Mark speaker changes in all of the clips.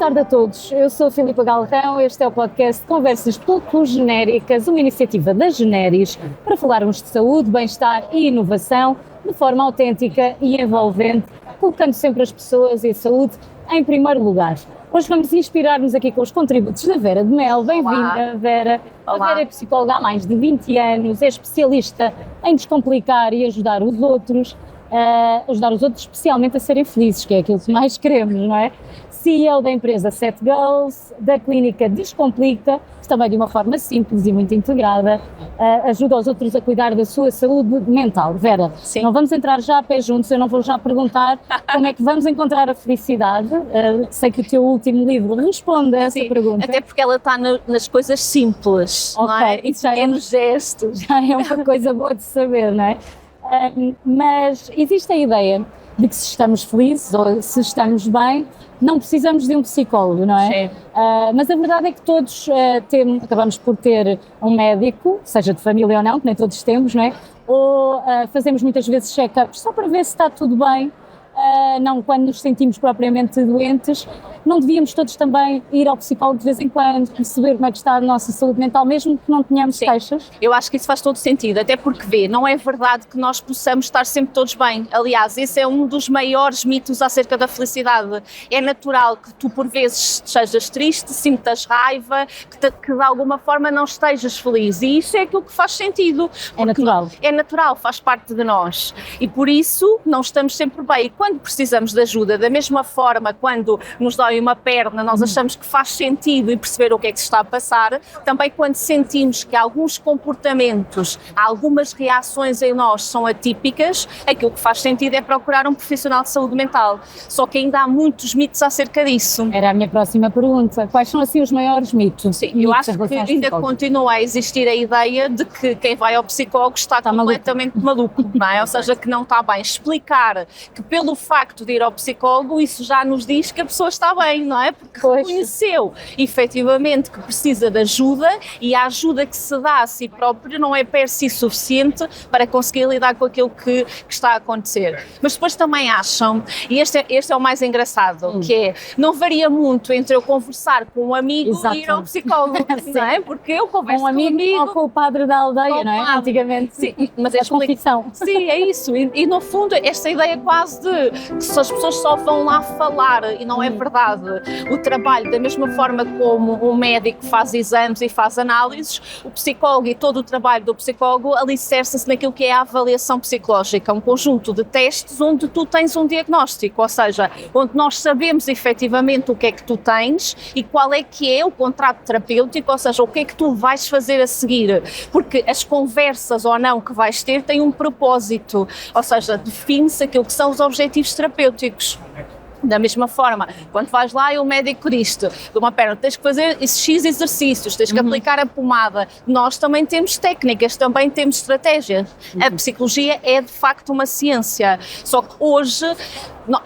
Speaker 1: tarde a todos. Eu sou a Filipa Galrão, este é o podcast Conversas Pouco Genéricas, uma iniciativa da Generis para falarmos de saúde, bem-estar e inovação de forma autêntica e envolvente, colocando sempre as pessoas e a saúde em primeiro lugar. Hoje vamos inspirar-nos aqui com os contributos da Vera de Mel. Bem-vinda, Vera.
Speaker 2: Olá.
Speaker 1: A Vera é psicóloga há mais de 20 anos, é especialista em descomplicar e ajudar os outros especialmente a serem felizes, que é aquilo que mais queremos, não é? CEO da empresa Set Goals, da clínica Descomplica, que também de uma forma simples e muito integrada, ajuda os outros a cuidar da sua saúde mental. Vera,
Speaker 2: Sim.
Speaker 1: Não vamos entrar já a pé juntos, eu não vou já perguntar como é que vamos encontrar a felicidade. Sei que o teu último livro responde a essa pergunta.
Speaker 2: Até porque ela está nas coisas simples, não é?
Speaker 1: Isso já é
Speaker 2: Pequenos gestos.
Speaker 1: Já é uma coisa boa de saber, não é? Mas existe a ideia de que se estamos felizes ou se estamos bem, não precisamos de um psicólogo, não é?
Speaker 2: Sim.
Speaker 1: Mas a verdade é que todos acabamos por ter um médico, seja de família ou não, que nem todos temos, não é? Ou fazemos muitas vezes check-ups só para ver se está tudo bem, não quando nos sentimos propriamente doentes. Não devíamos todos também ir ao psicólogo de vez em quando, perceber como é que está a nossa saúde mental, mesmo que não tenhamos queixas?
Speaker 2: Eu acho que isso faz todo sentido, até porque não é verdade que nós possamos estar sempre todos bem. Aliás, esse é um dos maiores mitos acerca da felicidade. É natural que tu por vezes estejas triste, sintas raiva, que de alguma forma não estejas feliz, e isso é aquilo que faz sentido.
Speaker 1: É natural.
Speaker 2: É natural, faz parte de nós, e por isso não estamos sempre bem. E quando precisamos de ajuda, da mesma forma, quando nos dói uma perna, nós achamos que faz sentido e perceber o que é que se está a passar, também quando sentimos que alguns comportamentos, algumas reações em nós são atípicas, aquilo que faz sentido é procurar um profissional de saúde mental. Só que ainda há muitos mitos acerca disso.
Speaker 1: Era a minha próxima pergunta. Quais são assim os maiores mitos?
Speaker 2: Sim, eu acho que ainda continua a existir a ideia de que quem vai ao psicólogo está completamente maluco, não é? Ou seja, que não está bem. Explicar que pelo facto de ir ao psicólogo, isso já nos diz que a pessoa está bem, não é? Porque reconheceu efetivamente que precisa de ajuda, e a ajuda que se dá a si próprio não é per si suficiente para conseguir lidar com aquilo que está a acontecer. Mas depois também acham, e este é o mais engraçado, que é, não varia muito entre eu conversar com um amigo e ir ao psicólogo, não é? Porque eu converso
Speaker 1: com um amigo ou com o padre da aldeia, não é? Antigamente.
Speaker 2: Sim, mas é a
Speaker 1: confissão.
Speaker 2: Sim, é isso. E no fundo, esta ideia quase de que se as pessoas só vão lá falar, e não é verdade. O trabalho, da mesma forma como um médico faz exames e faz análises, o psicólogo e todo o trabalho do psicólogo alicerça-se naquilo que é a avaliação psicológica, um conjunto de testes onde tu tens um diagnóstico, ou seja, onde nós sabemos efetivamente o que é que tu tens e qual é que é o contrato terapêutico, ou seja, o que é que tu vais fazer a seguir, porque as conversas ou não que vais ter têm um propósito, ou seja, define-se aquilo que são os objetivos terapêuticos. Da mesma forma, quando vais lá e o médico diz-te de uma perna, tens que fazer X exercícios, tens que aplicar a pomada. Nós também temos técnicas, também temos estratégias. A psicologia é de facto uma ciência, só que hoje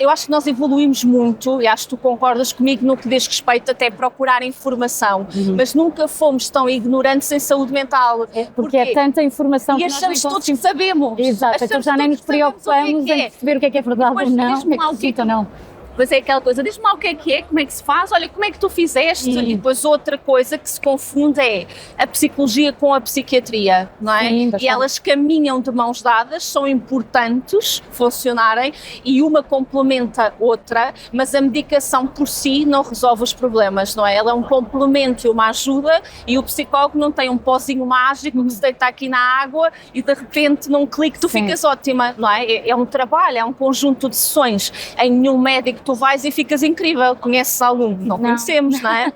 Speaker 2: eu acho que nós evoluímos muito, e acho que tu concordas comigo no que diz respeito até procurar informação, mas nunca fomos tão ignorantes em saúde mental.
Speaker 1: Porque é tanta informação
Speaker 2: que
Speaker 1: nós
Speaker 2: achamos todos que sabemos.
Speaker 1: Exato, então já nem nos preocupamos em perceber o que é verdade ou não, o que é que se ou não.
Speaker 2: Mas é aquela coisa, diz-me lá o que é, como é que se faz, olha, como é que tu fizeste? E depois outra coisa que se confunde é a psicologia com a psiquiatria, não é?
Speaker 1: Sim,
Speaker 2: e elas caminham de mãos dadas, são importantes funcionarem, e uma complementa outra, mas a medicação por si não resolve os problemas, não é? Ela é um complemento e uma ajuda, e o psicólogo não tem um pozinho mágico que se deita aqui na água e de repente num clique tu ficas ótima, não é? É um trabalho, é um conjunto de sessões. Em nenhum médico tu vais e ficas incrível, conheces algum? Não conhecemos, não é?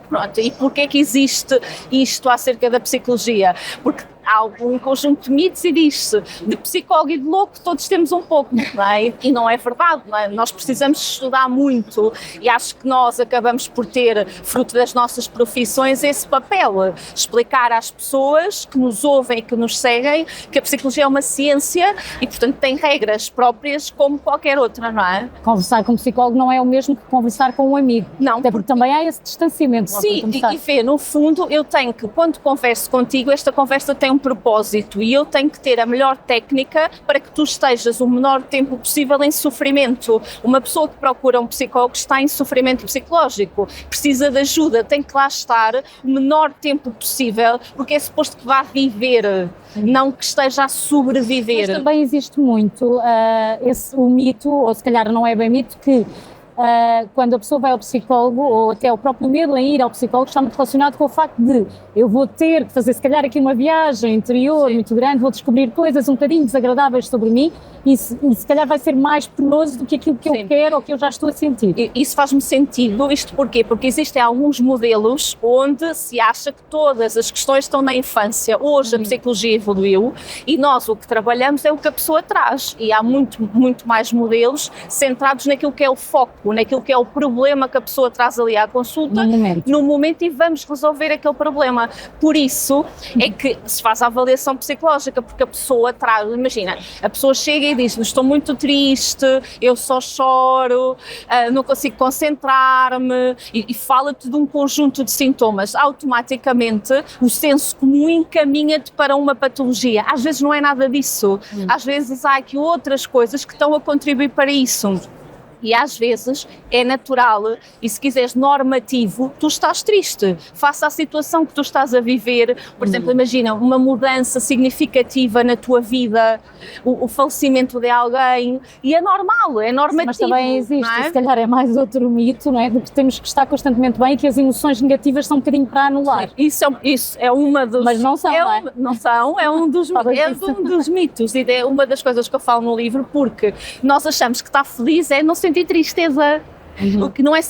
Speaker 2: Pronto, e porquê é que existe isto acerca da psicologia? Porque há um conjunto de mitos e diz-se de psicólogo e de louco todos temos um pouco, não é? E não é verdade, não é? Nós precisamos estudar muito, e acho que nós acabamos por ter, fruto das nossas profissões, esse papel, explicar às pessoas que nos ouvem e que nos seguem que a psicologia é uma ciência e, portanto, tem regras próprias como qualquer outra, não é?
Speaker 1: Conversar com um psicólogo não é o mesmo que conversar com um amigo.
Speaker 2: Não.
Speaker 1: Até porque também há esse distanciamento.
Speaker 2: Sim, e vê, no fundo, eu tenho que, quando converso contigo, esta conversa tem um um propósito e eu tenho que ter a melhor técnica para que tu estejas o menor tempo possível em sofrimento. Uma pessoa que procura um psicólogo está em sofrimento psicológico, precisa de ajuda, tem que lá estar o menor tempo possível, porque é suposto que vá viver, não que esteja a sobreviver.
Speaker 1: Mas também existe muito o mito, ou se calhar não é bem mito, que quando a pessoa vai ao psicólogo, ou até o próprio medo em ir ao psicólogo, está muito relacionado com o facto de eu vou ter que fazer se calhar aqui uma viagem interior muito grande, vou descobrir coisas um bocadinho desagradáveis sobre mim e se calhar vai ser mais penoso do que aquilo que eu quero ou que eu já estou a sentir.
Speaker 2: Isso faz-me sentido. Isto porquê? Porque existem alguns modelos onde se acha que todas as questões estão na infância. Hoje a psicologia evoluiu e nós o que trabalhamos é o que a pessoa traz, e há muito mais modelos centrados naquilo que é o foco, naquilo que é o problema que a pessoa traz ali à consulta, no momento, e vamos resolver aquele problema. Por isso é que se faz a avaliação psicológica, porque a pessoa traz, imagina, a pessoa chega e diz: estou muito triste, eu só choro, não consigo concentrar-me, e fala-te de um conjunto de sintomas. Automaticamente o senso comum encaminha-te para uma patologia. Às vezes não é nada disso, às vezes há aqui outras coisas que estão a contribuir para isso. E às vezes é natural e, se quiseres, normativo, tu estás triste, face à situação que tu estás a viver. Por exemplo, imagina uma mudança significativa na tua vida, o falecimento de alguém, e é normal, é normativo.
Speaker 1: Mas também existe, se calhar é mais outro mito, não é? De que temos que estar constantemente bem e que as emoções negativas são um bocadinho para anular.
Speaker 2: Isso é uma dos...
Speaker 1: Mas não são, não é?
Speaker 2: Não são, é um dos mitos, e é uma das coisas que eu falo no livro, porque nós achamos que estar feliz é não sentir tristeza. O que não é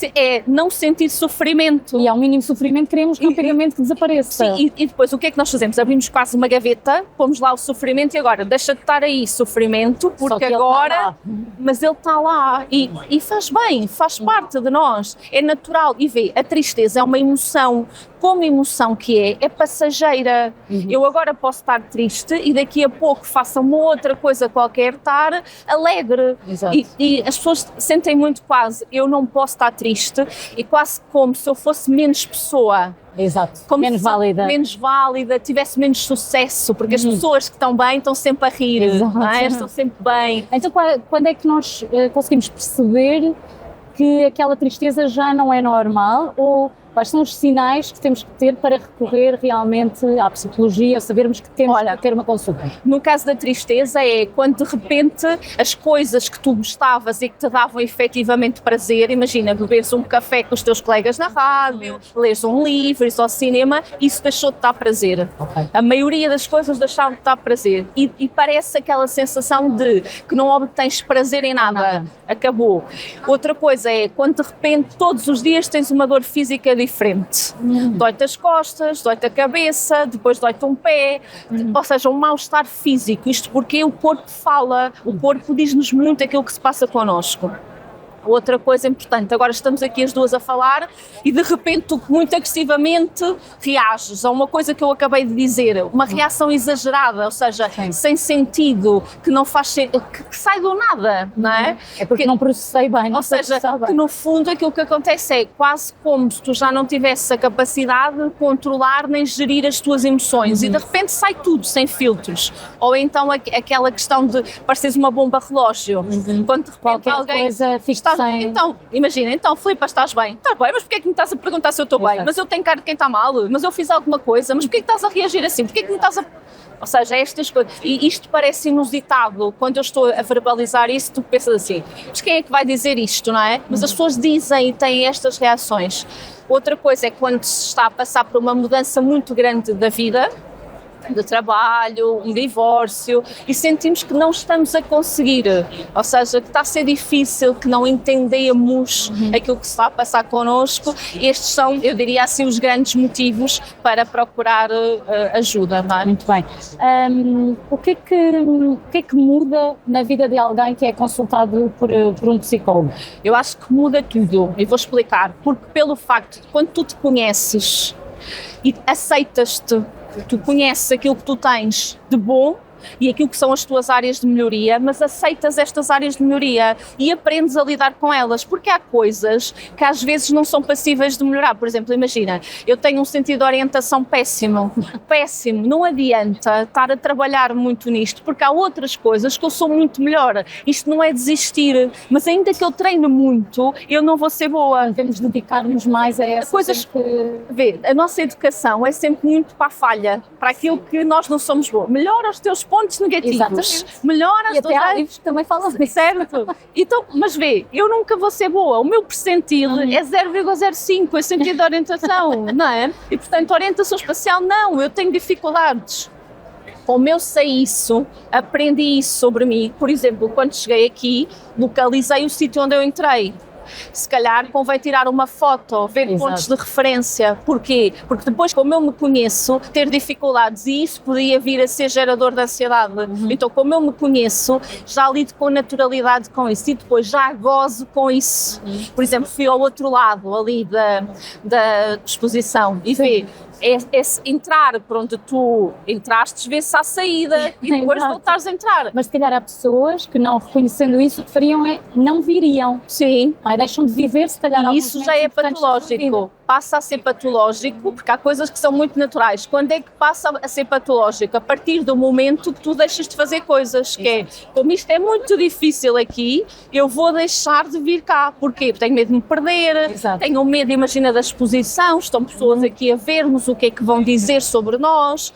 Speaker 2: não sentir sofrimento.
Speaker 1: E ao mínimo sofrimento queremos rapidamente que desapareça.
Speaker 2: Sim, e depois o que é que nós fazemos? Abrimos quase uma gaveta, pomos lá o sofrimento e agora deixa de estar aí sofrimento, porque agora... Mas ele está lá e faz bem, faz parte de nós, é natural. E vê, a tristeza é uma emoção, como emoção que é passageira. Eu agora posso estar triste e daqui a pouco faça uma outra coisa qualquer, estar alegre. E as pessoas sentem muito quase, eu não posso estar triste, e quase como se eu fosse menos pessoa.
Speaker 1: Exato,
Speaker 2: como
Speaker 1: menos válida.
Speaker 2: Menos válida, tivesse menos sucesso, porque as pessoas que estão bem estão sempre a rir, não é? Estão sempre bem.
Speaker 1: Então quando é que nós conseguimos perceber que aquela tristeza já não é normal, ou quais são os sinais que temos que ter para recorrer realmente à psicologia, sabermos que temos que ter uma consulta?
Speaker 2: No caso da tristeza é quando de repente as coisas que tu gostavas e que te davam efetivamente prazer, imagina, beberes um café com os teus colegas na rádio, leres um livro, ir ao cinema, isso deixou de dar prazer. A maioria das coisas deixaram de dar prazer e parece aquela sensação de que não obtens prazer em nada. Acabou. Outra coisa é quando de repente todos os dias tens uma dor física diferente. Dói-te as costas, dói-te a cabeça, depois dói-te um pé, ou seja, um mal-estar físico. Isto porque o corpo fala, o corpo diz-nos muito aquilo que se passa connosco. Outra coisa importante, agora estamos aqui as duas a falar e de repente tu muito agressivamente reages a uma coisa que eu acabei de dizer, uma reação exagerada, ou seja, sem sentido, que não faz que sai do nada, não é?
Speaker 1: É porque não processei bem.
Speaker 2: Ou seja, que no fundo aquilo que acontece é quase como se tu já não tivesses a capacidade de controlar nem gerir as tuas emoções e de repente sai tudo sem filtros. Ou então aquela questão de pareceres uma bomba relógio, quando de repente
Speaker 1: qualquer
Speaker 2: alguém
Speaker 1: coisa fica sem...
Speaker 2: Então, imagina, Filipa, estás bem? Estás bem, mas porquê é que me estás a perguntar se eu estou bem? Mas eu tenho cara de quem está mal? Mas eu fiz alguma coisa? Mas porquê é que estás a reagir assim? Porquê é que me estás a... Ou seja, estas coisas. E isto parece inusitado. Quando eu estou a verbalizar isso, tu pensas assim, mas quem é que vai dizer isto, não é? Mas as pessoas dizem e têm estas reações. Outra coisa é quando se está a passar por uma mudança muito grande da vida, de trabalho, um divórcio, e sentimos que não estamos a conseguir, ou seja, que está a ser difícil, que não entendemos aquilo que se está a passar connosco. Estes são, eu diria assim, os grandes motivos para procurar ajuda, não é?
Speaker 1: Muito bem. O que é que muda na vida de alguém que é consultado por um psicólogo?
Speaker 2: Eu acho que muda tudo, e vou explicar, porque pelo facto de quando tu te conheces e aceitas-te, tu conheces aquilo que tu tens de bom e aquilo que são as tuas áreas de melhoria, mas aceitas estas áreas de melhoria e aprendes a lidar com elas, porque há coisas que às vezes não são passíveis de melhorar. Por exemplo, imagina, eu tenho um sentido de orientação péssimo, não adianta estar a trabalhar muito nisto, porque há outras coisas que eu sou muito melhor. Isto não é desistir, mas ainda que eu treine muito, eu não vou ser boa.
Speaker 1: Devemos dedicar-nos mais a essas
Speaker 2: Coisas
Speaker 1: que...
Speaker 2: Vê, a nossa educação é sempre muito para a falha, para aquilo que nós não somos bons. Melhora os teus pontos negativos.
Speaker 1: Exatamente.
Speaker 2: Melhora as
Speaker 1: E até há livros que também falam disso.
Speaker 2: Certo. Então, mas vê, eu nunca vou ser boa. O meu percentil é 0,05, é sentido de orientação, não é? E portanto, orientação espacial, não, eu tenho dificuldades. Como eu sei isso, aprendi isso sobre mim. Por exemplo, quando cheguei aqui, localizei o sítio onde eu entrei. Se calhar convém tirar uma foto, ver
Speaker 1: Exato.
Speaker 2: pontos de referência. Porquê? Porque depois, como eu me conheço, ter dificuldades, e isso podia vir a ser gerador de ansiedade. Então, como eu me conheço, já lido com naturalidade com isso e depois já gozo com isso. Por exemplo, fui ao outro lado ali da exposição e vi. Entrar por onde tu entraste, vê-se à saída e depois
Speaker 1: Exato.
Speaker 2: voltares a entrar.
Speaker 1: Mas se calhar há pessoas que, não reconhecendo isso, o que fariam é não viriam.
Speaker 2: Sim.
Speaker 1: Deixam de viver, se calhar.
Speaker 2: E isso já é patológico, passa a ser patológico, porque há coisas que são muito naturais. Quando é que passa a ser patológico? A partir do momento que tu deixas de fazer coisas, que é, como isto é muito difícil aqui, eu vou deixar de vir cá. Porquê? Porque tenho medo de me perder,
Speaker 1: Exato.
Speaker 2: tenho medo, imagina, da exposição, estão pessoas aqui a ver-nos, o que é que vão dizer sobre nós,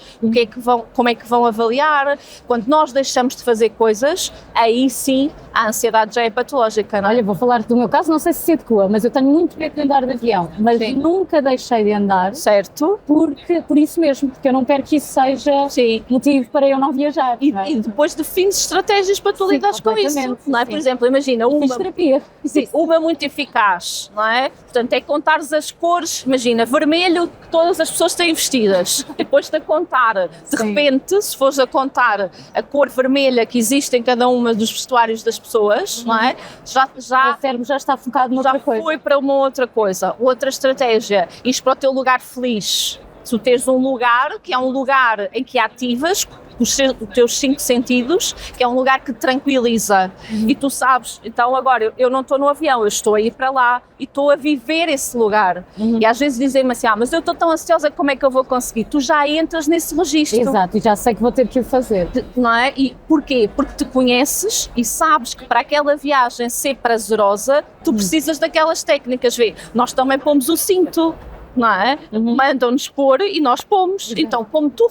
Speaker 2: como é que vão avaliar. Quando nós deixamos de fazer coisas, aí sim a ansiedade já é patológica, não é?
Speaker 1: Olha, vou falar do meu caso, não sei se se adequa, mas eu tenho muito medo de andar de avião, mas
Speaker 2: Sim.
Speaker 1: nunca deixei de andar,
Speaker 2: Certo?
Speaker 1: por isso mesmo, porque eu não quero que isso seja
Speaker 2: Sim.
Speaker 1: motivo para eu não viajar.
Speaker 2: E,
Speaker 1: não é?
Speaker 2: e depois defines estratégias para tu
Speaker 1: Sim,
Speaker 2: lidares com isso,
Speaker 1: completamente,
Speaker 2: não é?
Speaker 1: sim.
Speaker 2: Por exemplo, imagina
Speaker 1: Fiz terapia.
Speaker 2: sim, uma muito eficaz, não é? Portanto, é contares as cores, imagina, vermelho que todas as pessoas têm vestidas, depois de contar, de
Speaker 1: Sim.
Speaker 2: repente, se fores a contar a cor vermelha que existe em cada uma dos vestuários das pessoas, não é?
Speaker 1: O cérebro já está focado noutra coisa.
Speaker 2: Foi para uma outra coisa. Outra estratégia, ir para o teu lugar feliz. Tu tens um lugar que é um lugar em que ativas os teus 5 sentidos, que é um lugar que te tranquiliza. E tu sabes, então agora eu não estou no avião, eu estou a ir para lá e estou a viver esse lugar. E às vezes dizem-me assim, mas eu estou tão ansiosa, como é que eu vou conseguir? Tu já entras nesse registro.
Speaker 1: Exato, e já sei que vou ter que o fazer.
Speaker 2: Não é? E porquê? Porque te conheces e sabes que para aquela viagem ser prazerosa, tu precisas daquelas técnicas. Vê, nós também pomos o cinto, não é? Mandam-nos pôr e nós pomos. Então, como tu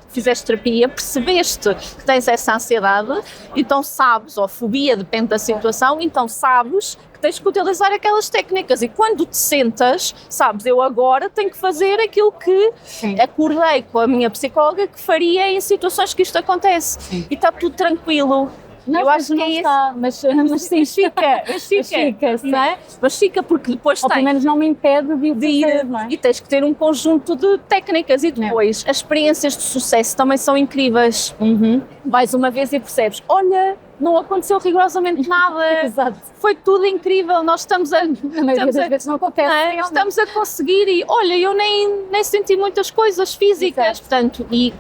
Speaker 2: fizeste terapia, percebeste que tens essa ansiedade, então sabes, ou fobia, depende da situação, então sabes que tens que utilizar aquelas técnicas. E quando te sentas, sabes, eu agora tenho que fazer aquilo que acordei com a minha psicóloga que faria em situações que isto acontece.
Speaker 1: Sim.
Speaker 2: E está tudo tranquilo.
Speaker 1: Não,
Speaker 2: eu acho que
Speaker 1: não
Speaker 2: é
Speaker 1: está, mas sim,
Speaker 2: fica,
Speaker 1: sim.
Speaker 2: não é? Mas fica porque depois
Speaker 1: Ou pelo menos não me impede de o fazer, não é?
Speaker 2: e tens que ter um conjunto de técnicas e depois as experiências de sucesso também são incríveis. Vais uma vez e percebes, olha, não aconteceu rigorosamente nada,
Speaker 1: Exato.
Speaker 2: foi tudo incrível, nós estamos a...
Speaker 1: Na maioria das vezes não acontece. realmente.
Speaker 2: Estamos a conseguir e olha, eu nem senti muitas coisas físicas,
Speaker 1: Exato.
Speaker 2: portanto, e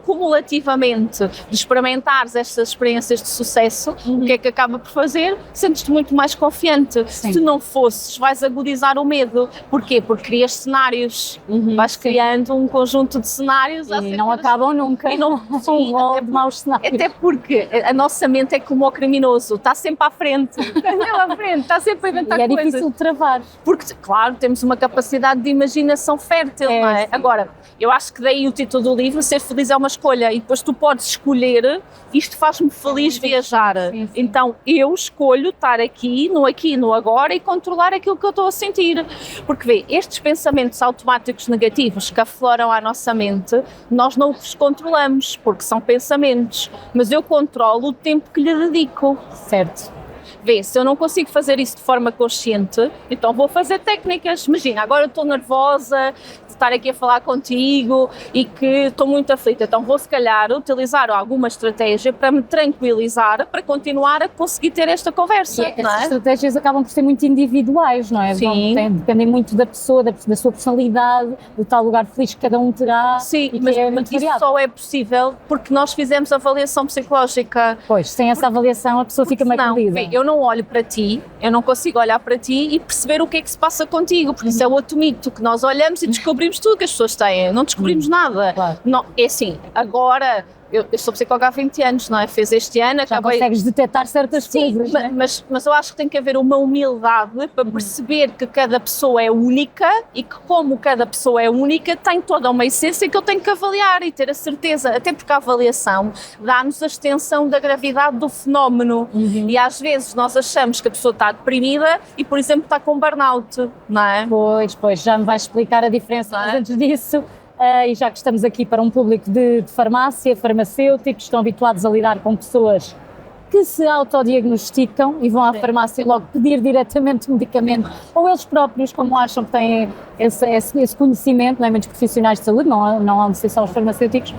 Speaker 2: cumulativamente de experimentares estas experiências de sucesso, o que é que acaba por fazer? Sentes-te muito mais confiante.
Speaker 1: Sim.
Speaker 2: Se não fosses, vais agudizar o medo. Porquê? Porque crias cenários, vais criando um conjunto de cenários
Speaker 1: E não acabam nunca.
Speaker 2: E não-
Speaker 1: São
Speaker 2: sim,
Speaker 1: um rol de maus cenários.
Speaker 2: até porque a nossa mente é como o criminoso, está sempre à frente, está sempre a inventar
Speaker 1: E é
Speaker 2: coisas.
Speaker 1: difícil de travar.
Speaker 2: Porque, claro, temos uma capacidade de imaginação fértil, não é?
Speaker 1: sim.
Speaker 2: Agora, eu acho que daí o título do livro, Ser Feliz é uma Escolha, e depois tu podes escolher, isto faz-me feliz viajar.
Speaker 1: Sim, sim.
Speaker 2: Então, eu escolho estar aqui, no agora, e controlar aquilo que eu estou a sentir. Porque, vê, estes pensamentos automáticos negativos que afloram à nossa mente, nós não os controlamos, porque são pensamentos, mas eu controlo o tempo que lhe dedico.
Speaker 1: Certo.
Speaker 2: Vê, se eu não consigo fazer isso de forma consciente, então vou fazer técnicas. Imagina, agora estou nervosa, estar aqui a falar contigo e que estou muito aflita. Então vou se calhar utilizar alguma estratégia para me tranquilizar, para continuar a conseguir ter esta conversa.
Speaker 1: E essas estratégias acabam por ser muito individuais, não é?
Speaker 2: Sim.
Speaker 1: Dependem muito da pessoa, da sua personalidade, do tal lugar feliz que cada um terá.
Speaker 2: Sim,
Speaker 1: e
Speaker 2: mas
Speaker 1: muito
Speaker 2: isso
Speaker 1: variado.
Speaker 2: só é possível porque nós fizemos avaliação psicológica.
Speaker 1: Pois, sem essa avaliação a pessoa fica meio perdida.
Speaker 2: Eu não olho para ti, eu não consigo olhar para ti e perceber o que é que se passa contigo, porque isso é outro mito, que nós olhamos e descobrimos tudo que as pessoas têm, não descobrimos nada.
Speaker 1: Claro.
Speaker 2: Não, é assim, agora... Eu sou psicóloga há 20 anos, não é? Fez este ano,
Speaker 1: Já
Speaker 2: acabei...
Speaker 1: consegues detectar certas coisas, não é?
Speaker 2: mas eu acho que tem que haver uma humildade para perceber que cada pessoa é única e que como cada pessoa é única tem toda uma essência que eu tenho que avaliar e ter a certeza, até porque a avaliação dá-nos a extensão da gravidade do fenómeno e às vezes nós achamos que a pessoa está deprimida e, por exemplo, está com burnout, não é?
Speaker 1: Pois, já me vais explicar a diferença, mas antes disso... e já que estamos aqui para um público de farmácia, farmacêuticos, estão habituados a lidar com pessoas que se autodiagnosticam e vão à farmácia logo pedir diretamente o medicamento, ou eles próprios, como acham que têm esse conhecimento, não é? Muitos profissionais de saúde, não há de ser só os farmacêuticos.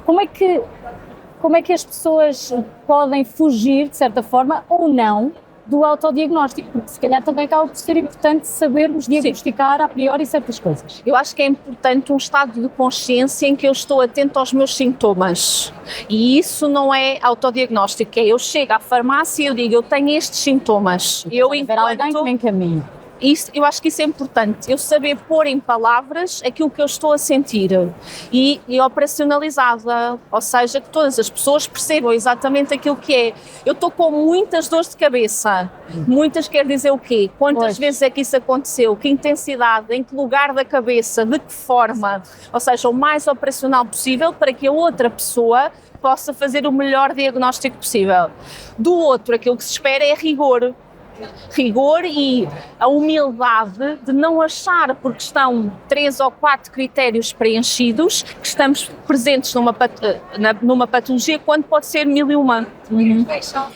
Speaker 1: Como é que as pessoas podem fugir, de certa forma, ou não, do autodiagnóstico, porque se calhar também acaba por ser importante sabermos diagnosticar a priori certas coisas.
Speaker 2: Eu acho que é importante um estado de consciência em que eu estou atento aos meus sintomas e isso não é autodiagnóstico, é eu chego à farmácia e eu digo, eu tenho estes sintomas.
Speaker 1: Eu alguém que me encaminhe.
Speaker 2: Eu acho que isso é importante, eu saber pôr em palavras aquilo que eu estou a sentir e operacionalizá-la, ou seja, que todas as pessoas percebam exatamente aquilo que é. Eu estou com muitas dores de cabeça, muitas quer dizer o quê? Quantas vezes é que isso aconteceu? Que intensidade? Em que lugar da cabeça? De que forma? Ou seja, o mais operacional possível para que a outra pessoa possa fazer o melhor diagnóstico possível. Do outro, aquilo que se espera é rigor e a humildade de não achar, porque estão 3 ou 4 critérios preenchidos, que estamos presentes numa patologia quando pode ser 1001.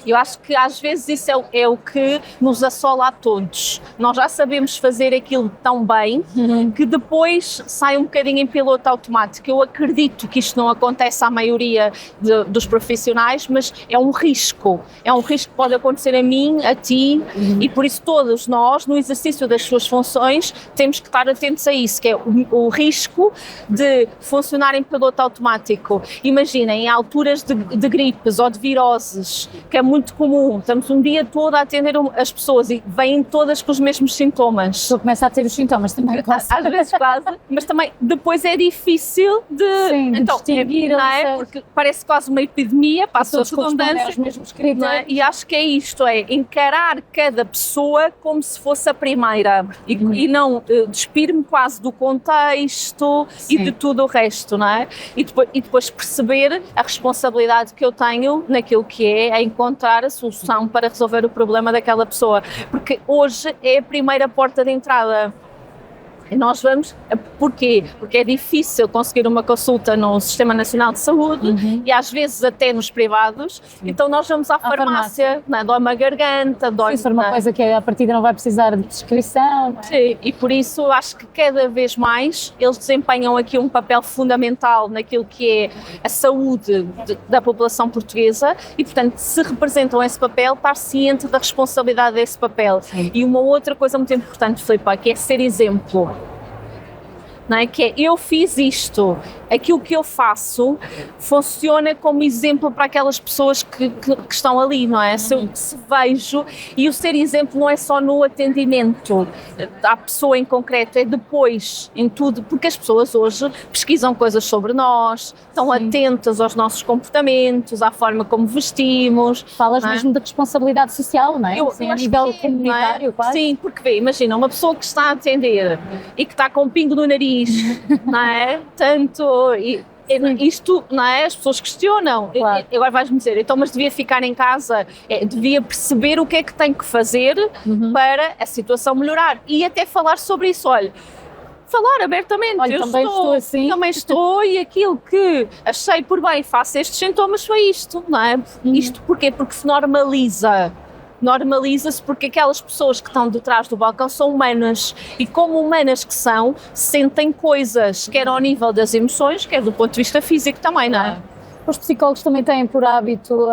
Speaker 2: Eu acho que às vezes isso é o que nos assola a todos. Nós já sabemos fazer aquilo tão bem que depois sai um bocadinho em piloto automático. Eu acredito que isto não acontece à maioria dos profissionais, mas é um risco que pode acontecer a mim, a ti, e por isso todos nós, no exercício das suas funções, temos que estar atentos a isso, que é o risco de funcionar em piloto automático. Imaginem, em alturas de gripes ou de viroses, que é muito comum, estamos um dia todo a atender as pessoas e vêm todas com os mesmos sintomas.
Speaker 1: A pessoa começa a ter os sintomas também, quase.
Speaker 2: Às vezes quase, mas também depois é difícil de
Speaker 1: distinguir,
Speaker 2: não é? Porque parece quase uma epidemia, passa a redundância,
Speaker 1: os mesmos critérios.
Speaker 2: e acho que é isto, é encarar cada pessoa como se fosse a primeira e não despir-me quase do contexto e de tudo o resto, não é? E depois perceber a responsabilidade que eu tenho naquilo que é encontrar a solução para resolver o problema daquela pessoa, porque hoje é a primeira porta de entrada. E nós vamos, porquê? Porque é difícil conseguir uma consulta no Sistema Nacional de Saúde e às vezes até nos privados, então nós vamos à farmácia, não é? Dói-me a garganta, dói-me...
Speaker 1: Isso é uma coisa que a partida não vai precisar de prescrição. Não é?
Speaker 2: Sim, e por isso acho que cada vez mais eles desempenham aqui um papel fundamental naquilo que é a saúde da população portuguesa e, portanto, se representam esse papel, estar ciente da responsabilidade desse papel. Sim. E uma outra coisa muito importante, Filipe, que é ser exemplo. Não é? Que é, eu fiz isto, aquilo que eu faço funciona como exemplo para aquelas pessoas que estão ali, não é? Se vejo, e o ser exemplo não é só no atendimento à pessoa em concreto, é depois, em tudo, porque as pessoas hoje pesquisam coisas sobre nós, estão atentas aos nossos comportamentos, à forma como vestimos.
Speaker 1: Falas mesmo da responsabilidade social, não é?
Speaker 2: Eu
Speaker 1: a nível comunitário, quase.
Speaker 2: Sim, porque vê, imagina, uma pessoa que está a atender e que está com um pingo no nariz, não é? Tanto, isto, não é? As pessoas questionam.
Speaker 1: Claro.
Speaker 2: Agora vais-me dizer, então, mas devia ficar em casa, devia perceber o que é que tem que fazer para a situação melhorar e até falar sobre isso, olha. Falar abertamente,
Speaker 1: olha, também estou assim.
Speaker 2: Também estou e aquilo que achei por bem, faço estes sintomas, foi isto, não é? Isto porquê? Porque se normaliza. normaliza-se porque aquelas pessoas que estão detrás do balcão são humanas e como humanas que são, sentem coisas, quer ao nível das emoções, quer do ponto de vista físico também, não é?
Speaker 1: Os psicólogos também têm por hábito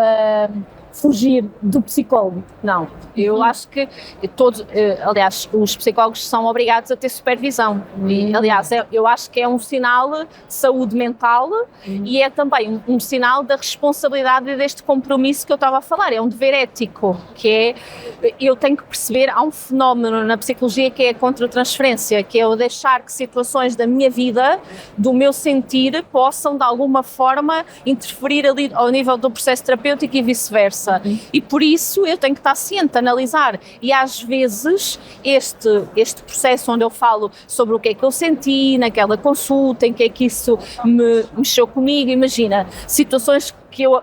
Speaker 1: fugir do psicólogo.
Speaker 2: Não, eu acho que todos, aliás, os psicólogos são obrigados a ter supervisão. E, aliás, eu acho que é um sinal de saúde mental e é também um sinal da responsabilidade deste compromisso que eu estava a falar. É um dever ético, que é, eu tenho que perceber, há um fenómeno na psicologia que é a contra-transferência, que é eu deixar que situações da minha vida, do meu sentir, possam de alguma forma interferir ali ao nível do processo terapêutico e vice-versa. E por isso eu tenho que estar ciente, analisar, e às vezes este processo onde eu falo sobre o que é que eu senti naquela consulta, em que é que isso me mexeu comigo, imagina, situações que eu,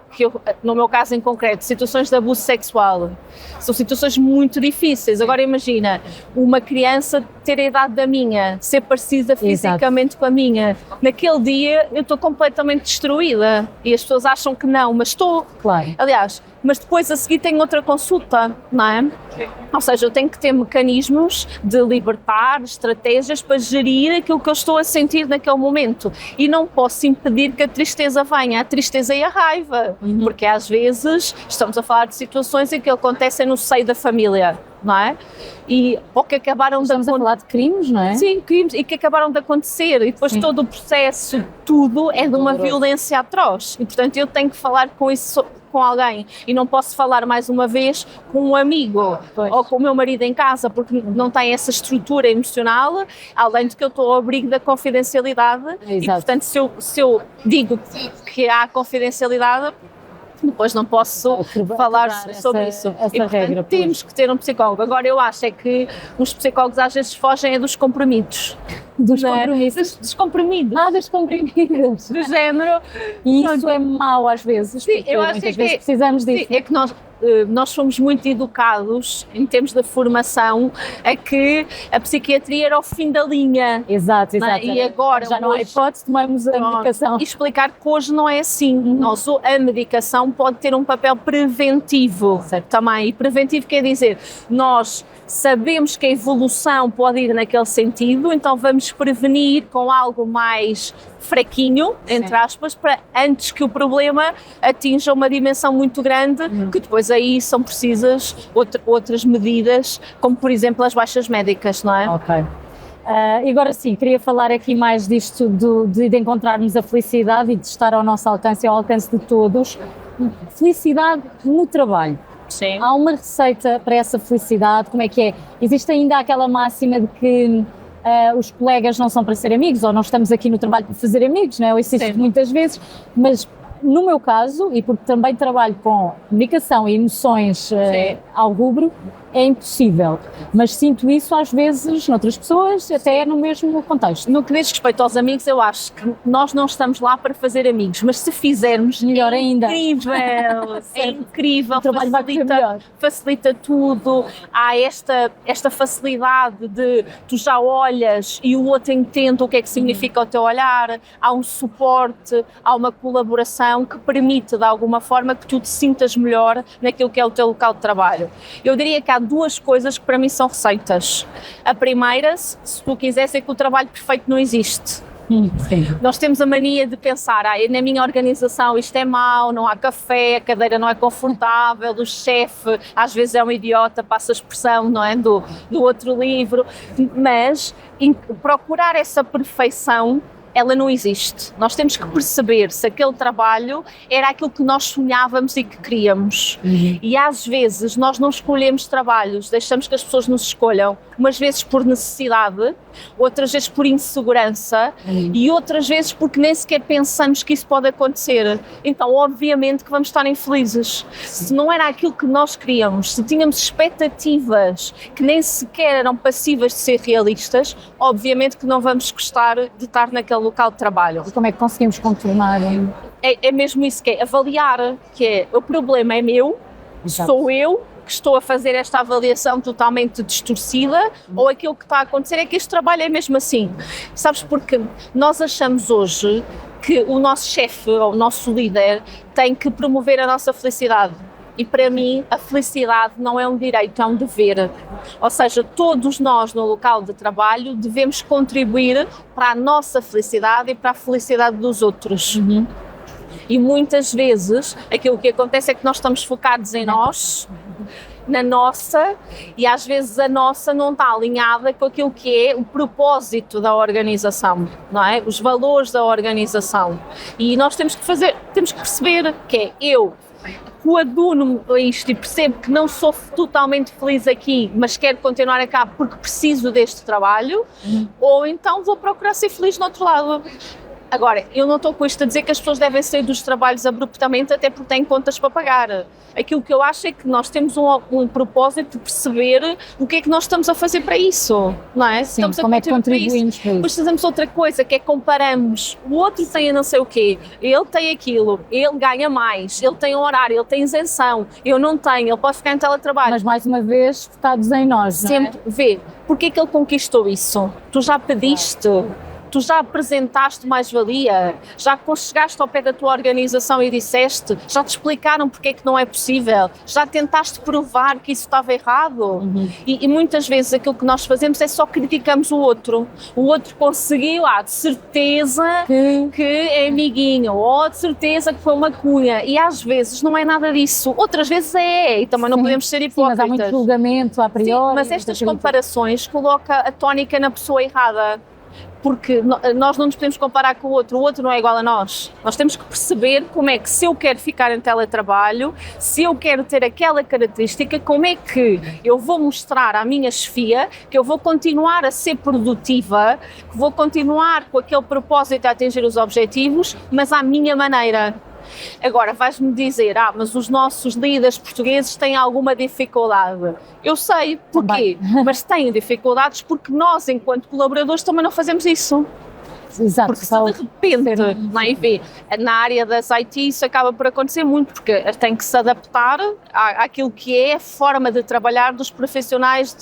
Speaker 2: no meu caso em concreto, situações de abuso sexual, são situações muito difíceis. Agora imagina, uma criança ter a idade da minha, ser parecida fisicamente com a minha, naquele dia eu estou completamente destruída e as pessoas acham que não, mas estou,
Speaker 1: Claro.
Speaker 2: aliás, mas depois a seguir tenho outra consulta, não é? Ou seja, eu tenho que ter mecanismos de libertar, estratégias para gerir aquilo que eu estou a sentir naquele momento e não posso impedir que a tristeza venha, a tristeza e a raiva, porque às vezes estamos a falar de situações em que acontecem no seio da família, não é? E, ou que acabaram
Speaker 1: Estamos a falar de crimes, não é?
Speaker 2: Sim, crimes, e que acabaram de acontecer e depois todo o processo, tudo é de uma violência atroz e portanto eu tenho que falar com isso com alguém e não posso falar mais uma vez com um amigo ou com o meu marido em casa porque não tem essa estrutura emocional, além de que eu estou ao abrigo da confidencialidade e portanto se eu digo que há confidencialidade, depois não posso falar sobre isso.
Speaker 1: Essa
Speaker 2: e, portanto,
Speaker 1: regra,
Speaker 2: temos que ter um psicólogo. Agora, eu acho é que os psicólogos às vezes fogem dos compromissos.
Speaker 1: Dos
Speaker 2: Não é?
Speaker 1: compromissos.
Speaker 2: Dos comprimidos.
Speaker 1: Das comprimidas.
Speaker 2: Do género.
Speaker 1: E isso é mau às vezes,
Speaker 2: Sim,
Speaker 1: porque
Speaker 2: eu acho
Speaker 1: muitas
Speaker 2: que
Speaker 1: vezes precisamos disso.
Speaker 2: Sim, é que nós fomos muito educados, em termos da formação, a que a psiquiatria era o fim da linha.
Speaker 1: Exato.
Speaker 2: E agora
Speaker 1: já não há
Speaker 2: hoje,
Speaker 1: hipótese, tomamos a medicação.
Speaker 2: E explicar que hoje não é assim. A medicação pode ter um papel preventivo também. E preventivo quer dizer, nós sabemos que a evolução pode ir naquele sentido, então vamos prevenir com algo mais fraquinho, entre aspas, para antes que o problema atinja uma dimensão muito grande, que depois aí são precisas outras medidas, como por exemplo as baixas médicas, não é?
Speaker 1: Ok. E agora sim, queria falar aqui mais disto de encontrarmos a felicidade e de estar ao nosso alcance e ao alcance de todos. Felicidade no trabalho.
Speaker 2: Sim.
Speaker 1: Há uma receita para essa felicidade? Como é que é? Existe ainda aquela máxima de que os colegas não são para ser amigos, ou não estamos aqui no trabalho para fazer amigos, não é? Eu insisto muitas vezes, mas no meu caso, e porque também trabalho com comunicação e emoções ao rubro, é impossível, mas sinto isso às vezes noutras pessoas, até no mesmo contexto.
Speaker 2: No que diz respeito aos amigos, eu acho que nós não estamos lá para fazer amigos, mas se fizermos,
Speaker 1: melhor ainda.
Speaker 2: Incrível, é incrível,
Speaker 1: o trabalho vai correr melhor.
Speaker 2: Facilita tudo, há esta facilidade de tu já olhas e o outro entende o que é que significa o teu olhar, há um suporte, há uma colaboração que permite de alguma forma que tu te sintas melhor naquilo que é o teu local de trabalho. Eu diria que há duas coisas que para mim são receitas. A primeira, se tu quiseres, é que o trabalho perfeito não existe.
Speaker 1: Sim.
Speaker 2: Nós temos a mania de pensar, na minha organização isto é mau, não há café, a cadeira não é confortável, o chefe às vezes é um idiota, passa a expressão, não é, do outro livro, mas procurar essa perfeição, ela não existe. Nós temos que perceber se aquele trabalho era aquilo que nós sonhávamos e que queríamos. E às vezes nós não escolhemos trabalhos, deixamos que as pessoas nos escolham, umas vezes por necessidade, outras vezes por insegurança e outras vezes porque nem sequer pensamos que isso pode acontecer. Então, obviamente que vamos estar infelizes. Se não era aquilo que nós queríamos, se tínhamos expectativas que nem sequer eram passíveis de ser realistas, obviamente que não vamos gostar de estar naquele local de trabalho.
Speaker 1: E como é que conseguimos contornar?
Speaker 2: É mesmo isso que é, avaliar, que é, o problema é meu, sou eu que estou a fazer esta avaliação totalmente distorcida, ou aquilo que está a acontecer é que este trabalho é mesmo assim. Sabes, porque nós achamos hoje que o nosso chefe ou o nosso líder tem que promover a nossa felicidade. E para mim, a felicidade não é um direito, é um dever. Ou seja, todos nós no local de trabalho devemos contribuir para a nossa felicidade e para a felicidade dos outros. E muitas vezes aquilo que acontece é que nós estamos focados em nós, na nossa, e às vezes a nossa não está alinhada com aquilo que é o propósito da organização, não é? Os valores da organização. E nós temos que perceber que é eu coaduno a isto e percebo que não sou totalmente feliz aqui, mas quero continuar cá porque preciso deste trabalho, ou então vou procurar ser feliz no outro lado. Agora, eu não estou com isto a dizer que as pessoas devem sair dos trabalhos abruptamente, até porque têm contas para pagar. Aquilo que eu acho é que nós temos um propósito de perceber o que é que nós estamos a fazer para isso, não é?
Speaker 1: Sim, como é que contribuímos para isso.
Speaker 2: Depois fazemos outra coisa, que é comparamos. O outro tem a não sei o quê, ele tem aquilo, ele ganha mais, ele tem um horário, ele tem isenção, eu não tenho, ele pode ficar em teletrabalho.
Speaker 1: Mas mais uma vez, focados em nós, não é?
Speaker 2: Sempre, vê, porque é que ele conquistou isso? Tu já pediste? Tu já apresentaste mais-valia? Já chegaste ao pé da tua organização e disseste? Já te explicaram porque é que não é possível? Já tentaste provar que isso estava errado? E muitas vezes aquilo que nós fazemos é só criticamos o outro. O outro conseguiu, de certeza que é amiguinho, ou de certeza que foi uma cunha. E às vezes não é nada disso. Outras vezes é, e também não podemos ser hipócritas.
Speaker 1: Sim, mas há muito julgamento a priori.
Speaker 2: Sim, mas estas comparações colocam a tónica na pessoa errada. Porque nós não nos podemos comparar com o outro não é igual a nós. Nós temos que perceber como é que, se eu quero ficar em teletrabalho, se eu quero ter aquela característica, como é que eu vou mostrar à minha chefia que eu vou continuar a ser produtiva, que vou continuar com aquele propósito a atingir os objetivos, mas à minha maneira. Agora, vais-me dizer, mas os nossos líderes portugueses têm alguma dificuldade. Eu sei porquê, mas têm dificuldades porque nós, enquanto colaboradores, também não fazemos isso.
Speaker 1: Exato,
Speaker 2: porque se de repente, na área das IT isso acaba por acontecer muito, porque tem que se adaptar àquilo que é a forma de trabalhar dos profissionais